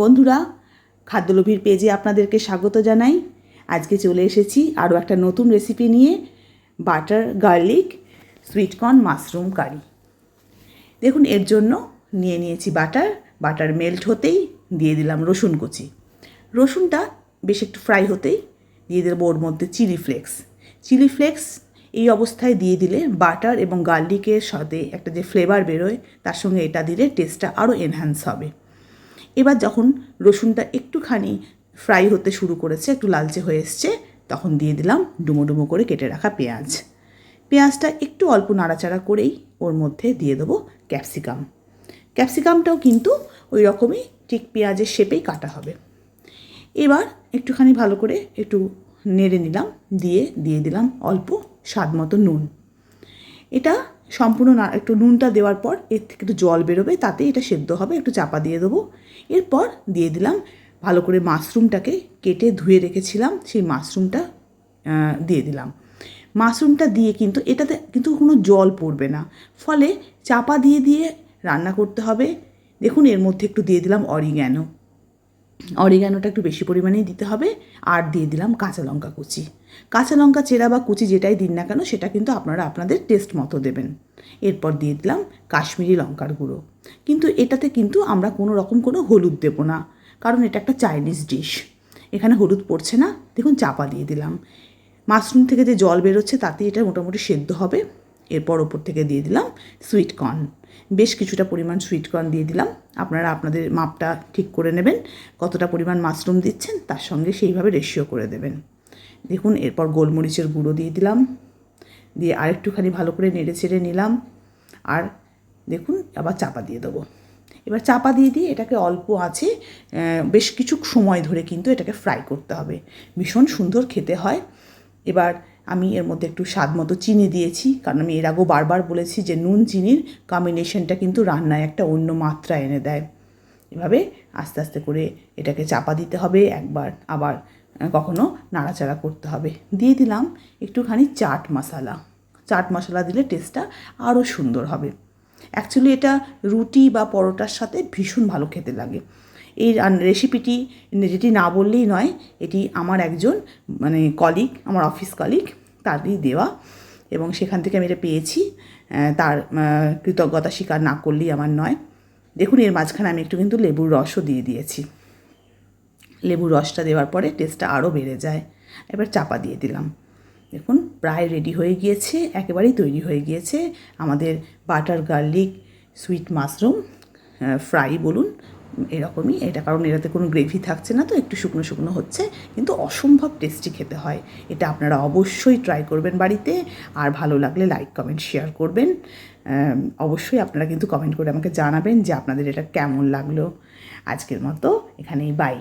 বন্ধুরা, খাদ্যলোভীর পেজে আপনাদেরকে স্বাগত জানাই। আজকে চলে এসেছি আরও একটা নতুন রেসিপি নিয়ে, বাটার গার্লিক সুইটকর্ন মাশরুম কারি। দেখুন, এর জন্য নিয়েছি বাটার মেল্ট হতেই দিয়ে দিলাম রসুন কুচি। রসুনটা বেশ একটু ফ্রাই হতেই দিয়ে দেবো ওর মধ্যে চিলি ফ্লেক্স। এই অবস্থায় দিয়ে দিলে বাটার এবং গার্লিকের সাথে একটা যে ফ্লেভার বেরোয়, তার সঙ্গে এটা দিলে টেস্টটা আরও এনহ্যান্স হবে। এবার যখন রসুনটা একটুখানি ফ্রাই হতে শুরু করেছে, একটু লালচে হয়ে এসছে, তখন দিয়ে দিলাম ডুমো ডুমো করে কেটে রাখা পেঁয়াজটা একটু অল্প নাড়াচাড়া করেই ওর মধ্যে দিয়ে দেবো ক্যাপসিকামটাও কিন্তু ওই রকমই ঠিক পেঁয়াজের শেপেই কাটা হবে। এবার একটুখানি ভালো করে একটু নেড়ে নিলাম, দিয়ে দিলাম অল্প স্বাদ মতো নুন। এটা সম্পূর্ণ একটু নুনটা দেওয়ার পর এর থেকে একটু জল বেরোবে, তাতে এটা সেদ্ধ হবে। একটু চাপা দিয়ে দেবো। এরপর দিয়ে দিলাম ভালো করে মাশরুমটাকে কেটে ধুয়ে রেখেছিলাম, সেই মাশরুমটা দিয়ে দিলাম। মাশরুমটা দিয়ে কিন্তু এটাতে কিন্তু কোনো জল পড়বে না, ফলে চাপা দিয়ে রান্না করতে হবে। দেখুন, এর মধ্যে একটু দিয়ে দিলাম অরিগ্যানোটা একটু বেশি পরিমাণেই দিতে হবে। আর দিয়ে দিলাম কাঁচা লঙ্কা চেরা বা কুচি যেটাই দিন না কেন, সেটা কিন্তু আপনারা আপনাদের টেস্ট মতো দেবেন। এরপর দিয়ে দিলাম কাশ্মীরি লঙ্কার গুঁড়ো। কিন্তু এটাতে কিন্তু আমরা কোনো হলুদ দেবো না, কারণ এটা একটা চাইনিজ ডিশ, এখানে হলুদ পড়ছে না। দেখুন, চাপা দিয়ে দিলাম। মাশরুম থেকে যে জল বেরোচ্ছে তাতেই এটা মোটামুটি সেদ্ধ হবে। এরপর ওপর থেকে দিয়ে দিলাম সুইটকর্ন, বেশ কিছুটা পরিমাণ সুইটকর্ন দিয়ে দিলাম। আপনারা আপনাদের মাপটা ঠিক করে নেবেন, কতটা পরিমাণ মাশরুম দিচ্ছেন তার সঙ্গে সেইভাবে রেশিও করে দেবেন। দেখুন, এরপর গোলমরিচের গুঁড়ো দিয়ে দিলাম, দিয়ে আরেকটুখানি ভালো করে নেড়ে ছেড়ে নিলাম। আর দেখুন, আবার চাপা দিয়ে দেবো। এবার চাপা দিয়ে এটাকে অল্প আঁচে বেশ কিছু সময় ধরে কিন্তু এটাকে ফ্রাই করতে হবে। ভীষণ সুন্দর খেতে হয়। এবার আমি এর মধ্যে একটু স্বাদ মতো চিনি দিয়েছি, কারণ আমি এর আগেও বারবার বলেছি যে নুন চিনির কম্বিনেশনটা কিন্তু রান্নায় একটা অন্য মাত্রা এনে দেয়। এভাবে আস্তে আস্তে করে এটাকে চাপা দিতে হবে, একবার আবার কখনো নাড়াচাড়া করতে হবে। দিয়ে দিলাম একটুখানি চাট মশলা দিলে টেস্টটা আরও সুন্দর হবে। অ্যাকচুয়ালি এটা রুটি বা পরোটার সাথে ভীষণ ভালো খেতে লাগে। এই রেসিপিটি যেটি না বললেই নয়, এটি আমার একজন কলিগ, আমার অফিস কলিগ, তারই দেওয়া, এবং সেখান থেকে আমি এটা পেয়েছি। তার কৃতজ্ঞতা স্বীকার না করলেই আমার নয়। দেখুন, এর মাঝখানে আমি একটু কিন্তু লেবুর রসও দিয়ে দিয়েছি। লেবুর রসটা দেওয়ার পরে টেস্টটা আরও বেড়ে যায়। এবার চাপা দিয়ে দিলাম। দেখুন, প্রায় রেডি হয়ে গিয়েছে, একেবারেই তৈরি হয়ে গিয়েছে আমাদের butter garlic sweet mushroom fry বলুন, এরকমই এটা, কারণ এটাতে কোনো গ্রেভি থাকছে না, তো একটু শুকনো হচ্ছে, কিন্তু অসম্ভব টেস্টি খেতে হয়। এটা আপনারা অবশ্যই ট্রাই করবেন বাড়িতে। আর ভালো লাগলে লাইক কমেন্ট শেয়ার করবেন। অবশ্যই আপনারা কিন্তু কমেন্ট করে আমাকে জানাবেন যে আপনাদের এটা কেমন লাগলো। আজকের মতো এখানেই বাই।